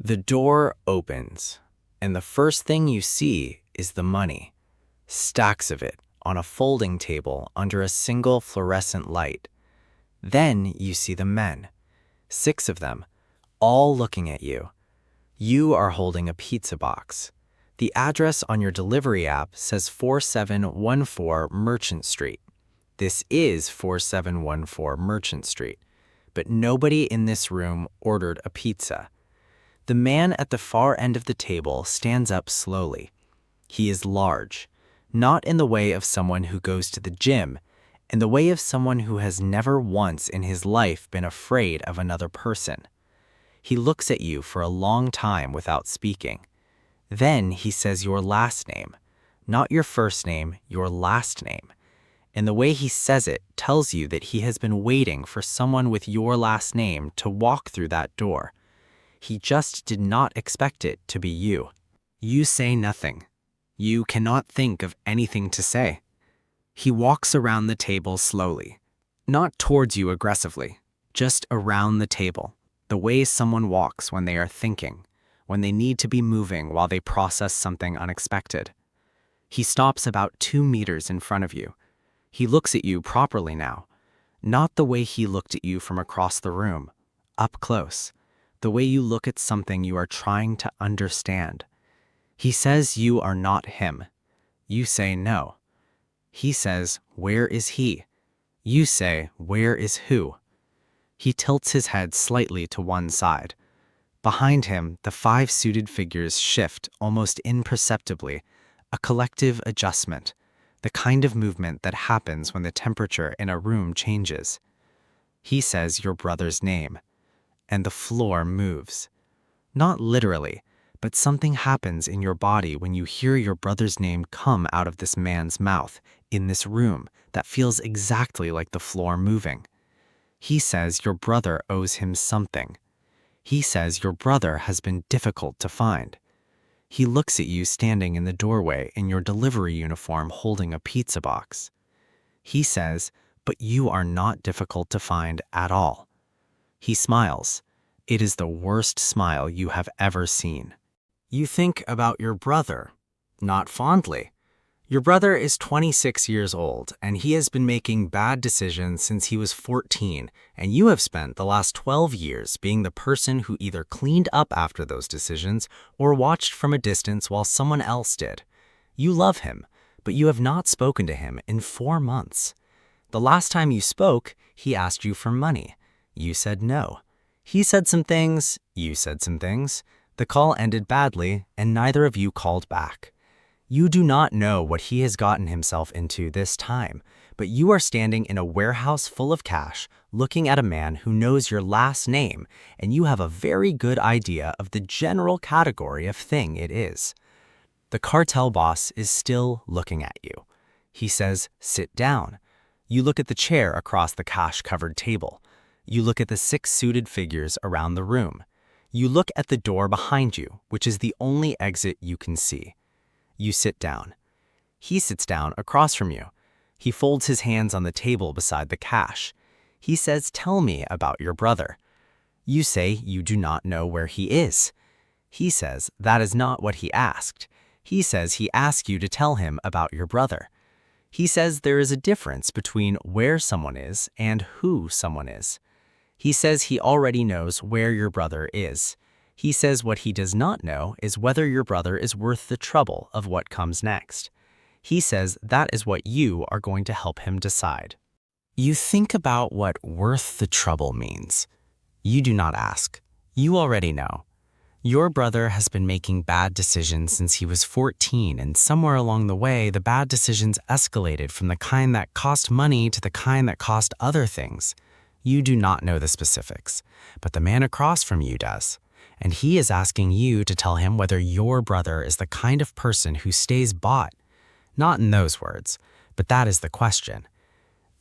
The door opens, and the first thing you see is the money, stacks of it on a folding table under a single fluorescent light. Then you see the men, 6 of them, all looking at you. You are holding a pizza box. The address on your delivery app says 4714 Merchant Street. This is 4714 Merchant Street, but nobody in this room ordered a pizza. The man at the far end of the table stands up slowly. He is large, not in the way of someone who goes to the gym, in the way of someone who has never once in his life been afraid of another person. He looks at you for a long time without speaking. Then he says your last name, not your first name, your last name. And the way he says it tells you that he has been waiting for someone with your last name to walk through that door. He just did not expect it to be you. You say nothing. You cannot think of anything to say. He walks around the table slowly, not towards you aggressively, just around the table, the way someone walks when they are thinking, when they need to be moving while they process something unexpected. He stops about 2 meters in front of you. He looks at you properly now, not the way he looked at you from across the room, up close, the way you look at something you are trying to understand. He says you are not him. You say no. He says, "Where is he?" You say, "Where is who?" He tilts his head slightly to one side. Behind him, the 5 suited figures shift almost imperceptibly, a collective adjustment, the kind of movement that happens when the temperature in a room changes. He says your brother's name, and the floor moves. Not literally, but something happens in your body when you hear your brother's name come out of this man's mouth in this room that feels exactly like the floor moving. He says your brother owes him something. He says your brother has been difficult to find. He looks at you standing in the doorway in your delivery uniform holding a pizza box. He says, "But you are not difficult to find at all." He smiles. It is the worst smile you have ever seen. You think about your brother, not fondly. Your brother is 26 years old, and he has been making bad decisions since he was 14, and you have spent the last 12 years being the person who either cleaned up after those decisions or watched from a distance while someone else did. You love him, but you have not spoken to him in 4 months. The last time you spoke, he asked you for money. You said no. He said some things, you said some things. The call ended badly, and neither of you called back. You do not know what he has gotten himself into this time, but you are standing in a warehouse full of cash, looking at a man who knows your last name, and you have a very good idea of the general category of thing it is. The cartel boss is still looking at you. He says, "Sit down." You look at the chair across the cash-covered table. You look at the 6 suited figures around the room. You look at the door behind you, which is the only exit you can see. You sit down. He sits down across from you. He folds his hands on the table beside the cash. He says, "Tell me about your brother." You say you do not know where he is. He says that is not what he asked. He says he asked you to tell him about your brother. He says there is a difference between where someone is and who someone is. He says he already knows where your brother is. He says what he does not know is whether your brother is worth the trouble of what comes next. He says that is what you are going to help him decide. You think about what worth the trouble means. You do not ask. You already know. Your brother has been making bad decisions since he was 14, and somewhere along the way, the bad decisions escalated from the kind that cost money to the kind that cost other things. You do not know the specifics, but the man across from you does. And he is asking you to tell him whether your brother is the kind of person who stays bought. Not in those words, but that is the question.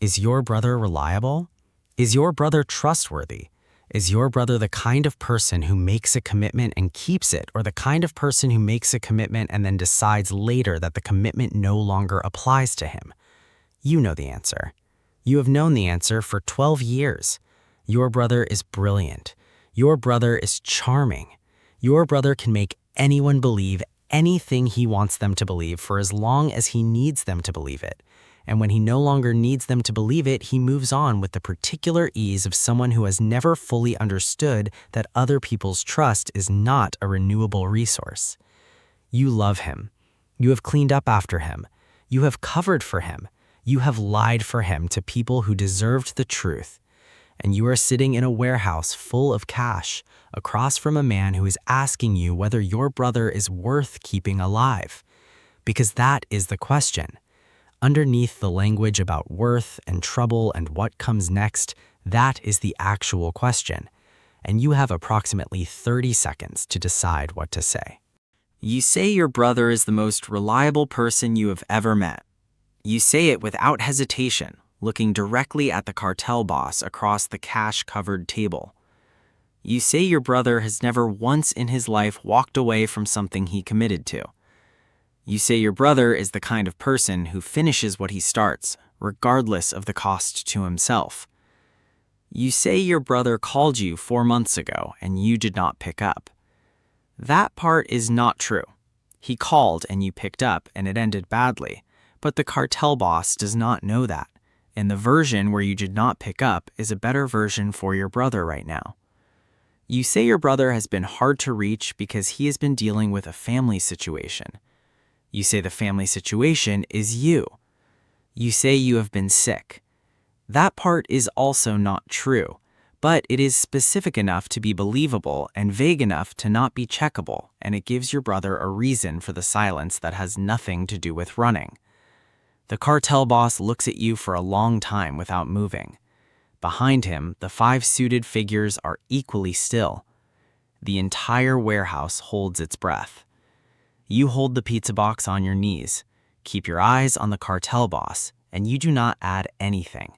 Is your brother reliable? Is your brother trustworthy? Is your brother the kind of person who makes a commitment and keeps it, or the kind of person who makes a commitment and then decides later that the commitment no longer applies to him? You know the answer. You have known the answer for 12 years. Your brother is brilliant. Your brother is charming. Your brother can make anyone believe anything he wants them to believe for as long as he needs them to believe it. And when he no longer needs them to believe it, he moves on with the particular ease of someone who has never fully understood that other people's trust is not a renewable resource. You love him. You have cleaned up after him. You have covered for him. You have lied for him to people who deserved the truth. And you are sitting in a warehouse full of cash, across from a man who is asking you whether your brother is worth keeping alive. Because that is the question. Underneath the language about worth and trouble and what comes next, that is the actual question. And you have approximately 30 seconds to decide what to say. You say your brother is the most reliable person you have ever met. You say it without hesitation, looking directly at the cartel boss across the cash-covered table. You say your brother has never once in his life walked away from something he committed to. You say your brother is the kind of person who finishes what he starts, regardless of the cost to himself. You say your brother called you 4 months ago and you did not pick up. That part is not true. He called and you picked up and it ended badly, but the cartel boss does not know that, and the version where you did not pick up is a better version for your brother right now. You say your brother has been hard to reach because he has been dealing with a family situation. You say the family situation is you. You say you have been sick. That part is also not true, but it is specific enough to be believable and vague enough to not be checkable, and it gives your brother a reason for the silence that has nothing to do with running. The cartel boss looks at you for a long time without moving. Behind him, the 5 suited figures are equally still. The entire warehouse holds its breath. You hold the pizza box on your knees, keep your eyes on the cartel boss, and you do not add anything.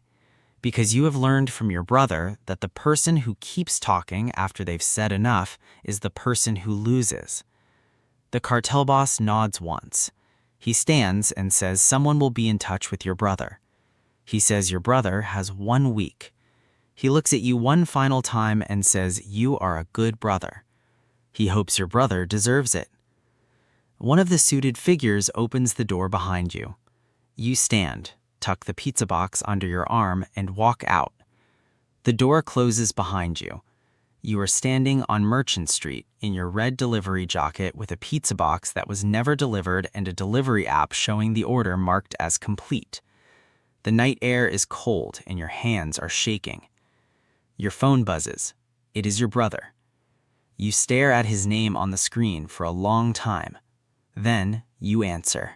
Because you have learned from your brother that the person who keeps talking after they've said enough is the person who loses. The cartel boss nods once. He stands and says someone will be in touch with your brother. He says your brother has 1 week. He looks at you one final time and says you are a good brother. He hopes your brother deserves it. One of the suited figures opens the door behind you. You stand, tuck the pizza box under your arm, and walk out. The door closes behind you. You are standing on Merchant Street in your red delivery jacket with a pizza box that was never delivered and a delivery app showing the order marked as complete. The night air is cold and your hands are shaking. Your phone buzzes. It is your brother. You stare at his name on the screen for a long time. Then you answer.